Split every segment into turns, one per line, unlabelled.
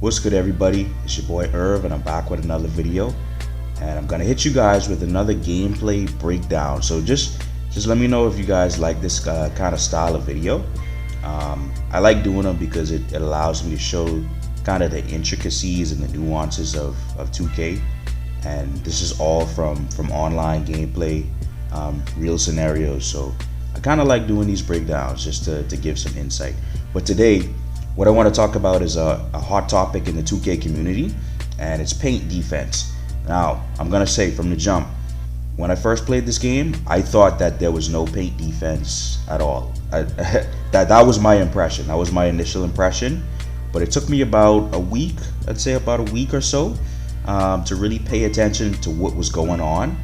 What's good, everybody? It's your boy Irv, and I'm back with another video, and I'm gonna hit you guys with another gameplay breakdown. So just let me know if you guys like this kind of style of video. I like doing them because it allows me to show kind of the intricacies and the nuances of 2K, and this is all from online gameplay, real scenarios. So I kind of like doing these breakdowns just to give some insight. But today, what I want to talk about is a hot topic in the 2K community, and it's paint defense. Now, I'm gonna say from the jump, when I first played this game, I thought that there was no paint defense at all. That was my impression. That was my initial impression. But it took me about a week, I'd say about a week or so, to really pay attention to what was going on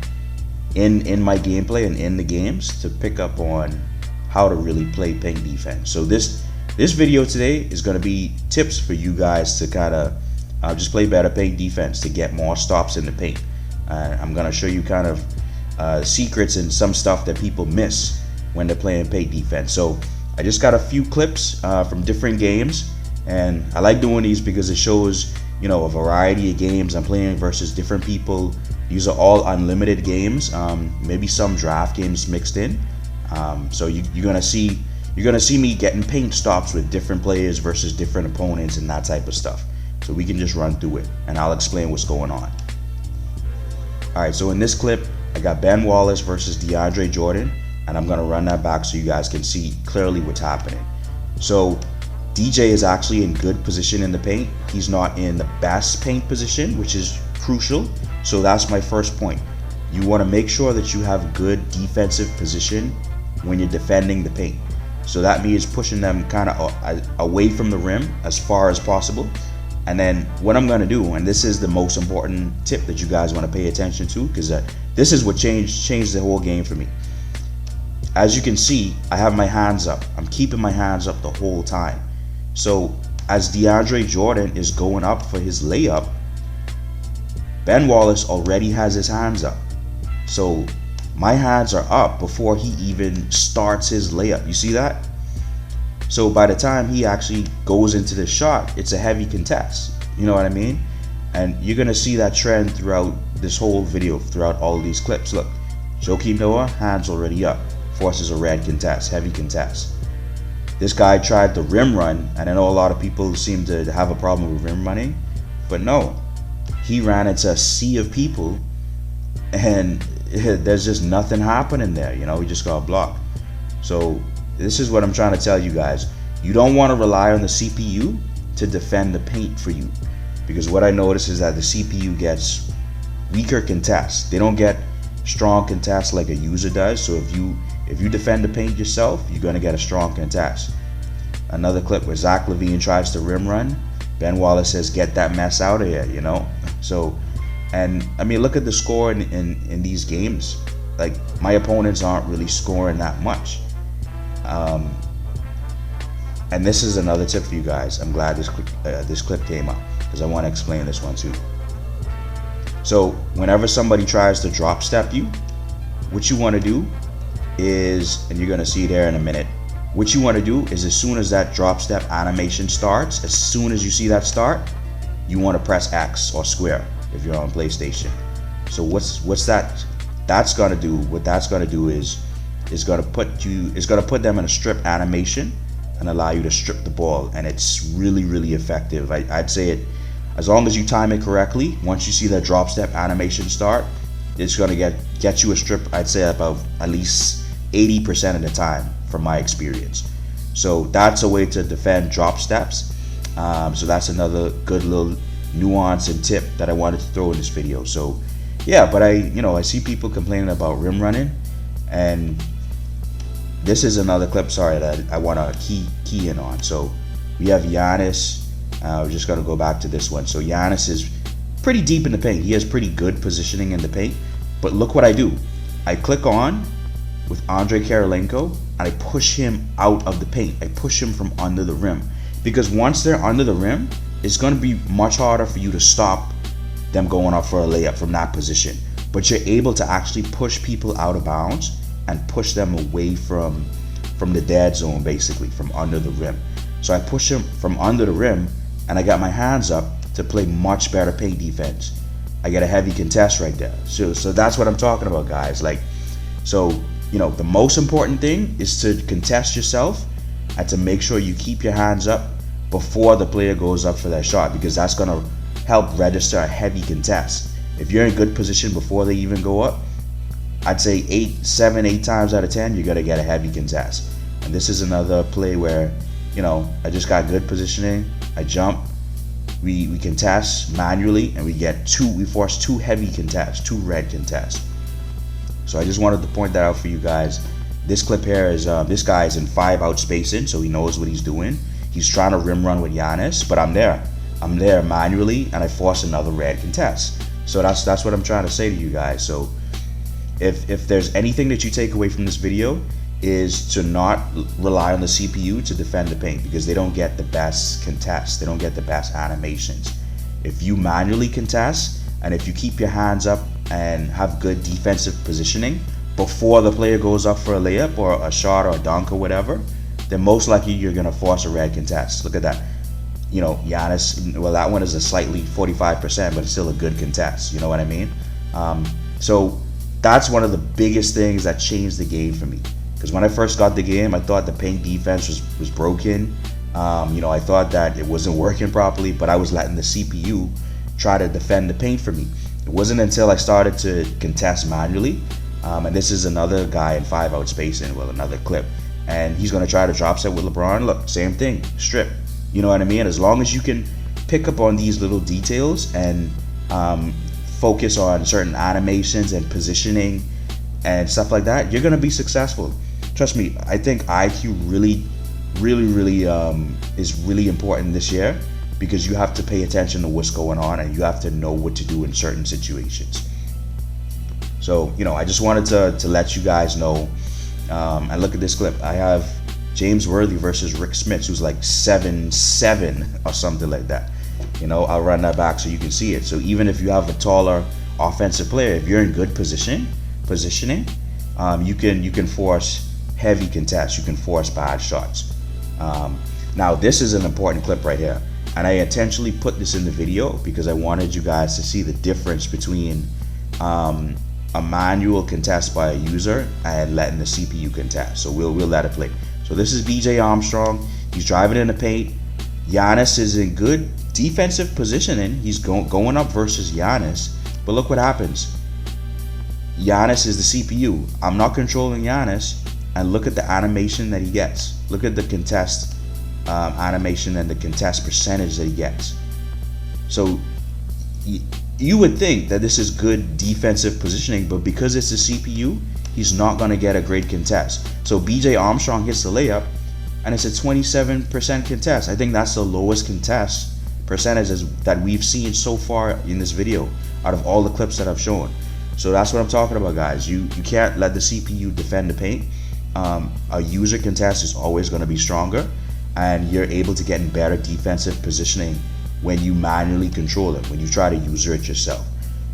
in my gameplay and in the games, to pick up on how to really play paint defense. So this video today is going to be tips for you guys to kind of just play better paint defense, to get more stops in the paint. I'm going to show you kind of secrets and some stuff that people miss when they're playing paint defense. So I just got a few clips from different games, and I like doing these because it shows, you know, a variety of games I'm playing versus different people. These are all unlimited games, maybe some draft games mixed in. So you're gonna see me getting paint stops with different players versus different opponents and that type of stuff. So we can just run through it, and I'll explain what's going on. Alright, so in this clip, I got Ben Wallace versus DeAndre Jordan, and I'm gonna run that back so you guys can see clearly what's happening. So DJ is actually in good position in the paint. He's not in the best paint position, which is crucial. So that's my first point. You wanna make sure that you have good defensive position when you're defending the paint. So that means pushing them kind of away from the rim as far as possible. And then what I'm gonna do, and this is the most important tip that you guys wanna pay attention to, because this is what changed the whole game for me. As you can see, I have my hands up. I'm keeping my hands up the whole time. So as DeAndre Jordan is going up for his layup, Ben Wallace already has his hands up. So my hands are up before he even starts his layup. You see that? So by the time he actually goes into the shot, it's a heavy contest. You know what I mean? And you're gonna see that trend throughout this whole video, throughout all of these clips. Look, Joakim Noah, hands already up, forces a red contest, heavy contest. This guy tried the rim run, and I know a lot of people seem to have a problem with rim running, but no, he ran into a sea of people, and there's just nothing happening there. You know, he just got blocked. So this is what I'm trying to tell you guys. You don't want to rely on the CPU to defend the paint for you, because what I notice is that the CPU gets weaker contests. They don't get strong contests like a user does. So if you defend the paint yourself, you're going to get a strong contest. Another clip where Zach LaVine tries to rim run. Ben Wallace says, "Get that mess out of here," you know? So, and I mean, look at the score in these games. Like, my opponents aren't really scoring that much. And this is another tip for you guys. I'm glad this clip came up, because I want to explain this one too. So whenever somebody tries to drop step you, what you want to do is, and you're going to see there in a minute, what you want to do is, as soon as that drop step animation starts, as soon as you see that start, you want to press X or square if you're on PlayStation. So what's that? That's going to do, what that's going to do is going to put them in a strip animation and allow you to strip the ball, and it's really effective. I'd say it, as long as you time it correctly, once you see that drop step animation start, it's going to get you a strip, I'd say about at least 80% of the time from my experience. So that's a way to defend drop steps. So that's another good little nuance and tip that I wanted to throw in this video. So yeah, but I see people complaining about rim running, and this is another clip, sorry, that I want to key in on. So we have Giannis. We're just going to go back to this one. So Giannis is pretty deep in the paint. He has pretty good positioning in the paint. But look what I do. I click on with Andre Kirilenko, and I push him out of the paint. I push him from under the rim. Because once they're under the rim, it's going to be much harder for you to stop them going up for a layup from that position. But you're able to actually push people out of bounds and push them away from the dead zone, basically, from under the rim. So I push him from under the rim, and I got my hands up to play much better paint defense. I get a heavy contest right there. So that's what I'm talking about, guys. Like, so, you know, the most important thing is to contest yourself and to make sure you keep your hands up before the player goes up for that shot, because that's going to help register a heavy contest. If you're in good position before they even go up, I'd say 8 times out of 10, you're going to get a heavy contest. And this is another play where, you know, I just got good positioning. I jump, we contest manually, and we force 2 heavy contests, 2 red contests. So I just wanted to point that out for you guys. This clip here is, this guy is in 5-out spacing, so he knows what he's doing. He's trying to rim run with Giannis, but I'm there manually, and I force another red contest. So that's what I'm trying to say to you guys. So if there's anything that you take away from this video, is to not rely on the CPU to defend the paint, because they don't get the best contests, they don't get the best animations. If you manually contest, and if you keep your hands up and have good defensive positioning before the player goes up for a layup or a shot or a dunk or whatever, then most likely you're gonna force a red contest. Look at that. You know, Giannis, well, that one is a slightly 45%, but it's still a good contest. You know what I mean? So that's one of the biggest things that changed the game for me. Because when I first got the game, I thought the paint defense was broken. You know, I thought that it wasn't working properly, but I was letting the CPU try to defend the paint for me. It wasn't until I started to contest manually, and this is another guy in 5-out spacing, well, another clip, and he's going to try to drop set with LeBron. Look, same thing, strip. You know what I mean? As long as you can pick up on these little details and focus on certain animations and positioning and stuff like that, you're going to be successful. Trust me, I think IQ really is really important this year, because you have to pay attention to what's going on and you have to know what to do in certain situations. So, you know, I just wanted to let you guys know. And look at this clip. I have James Worthy versus Rick Smits, who's like 7'7" or something like that. You know, I'll run that back so you can see it. So even if you have a taller offensive player, if you're in good positioning, you can force heavy contests, you can force bad shots. Now this is an important clip right here, and I intentionally put this in the video because I wanted you guys to see the difference between a manual contest by a user and letting the CPU contest. So we'll let it play. So this is BJ Armstrong. He's driving in the paint. Giannis is in good defensive positioning. He's going up versus Giannis, but look what happens. Giannis is the CPU. I'm not controlling Giannis. And look at the animation that he gets. Look at the contest animation and the contest percentage that he gets. So you would think that this is good defensive positioning, but because it's the CPU, he's not going to get a great contest. So BJ Armstrong hits the layup, and it's a 27% contest. I think that's the lowest contest percentages that we've seen so far in this video out of all the clips that I've shown. So that's what I'm talking about, guys. You can't let the CPU defend the paint. A user contest is always going to be stronger, and you're able to get in better defensive positioning when you manually control it, when you try to user it yourself.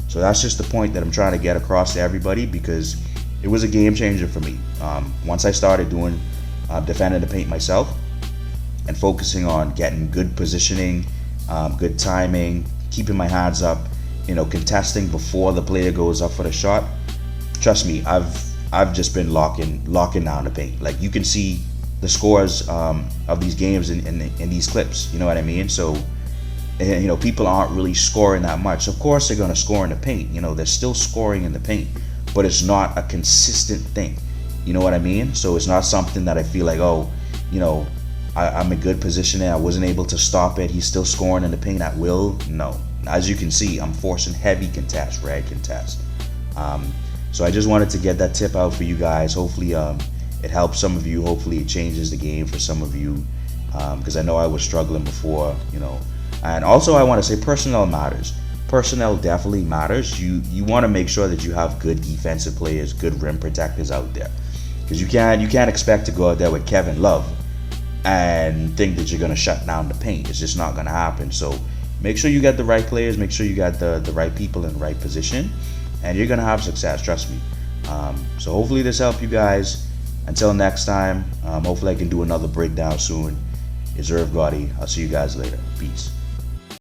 So that's just the point that I'm trying to get across to everybody, because it was a game changer for me. Once I started doing defending the paint myself and focusing on getting good positioning, good timing, keeping my hands up, you know, contesting before the player goes up for the shot. Trust me, I've just been locking down the paint. Like, you can see the scores of these games in these clips. You know what I mean? So, you know, people aren't really scoring that much. Of course, they're going to score in the paint. You know, they're still scoring in the paint, but it's not a consistent thing. You know what I mean? So it's not something that I feel like, oh, you know, I'm in good position and I wasn't able to stop it. He's still scoring in the paint at will. No. As you can see, I'm forcing heavy contests, red contests. So I just wanted to get that tip out for you guys. Hopefully it helps some of you. Hopefully it changes the game for some of you, because I know I was struggling before, you know. And also I want to say personnel matters. Personnel definitely matters. You want to make sure that you have good defensive players, good rim protectors out there, because you can't expect to go out there with Kevin Love and think that you're going to shut down the paint. It's just not going to happen. So make sure you get the right players, make sure you got the right people in the right position, and you're going to have success, trust me. So hopefully this helped you guys. Until next time, hopefully I can do another breakdown soon. It's Irv Gotti. I'll see you guys later. Peace.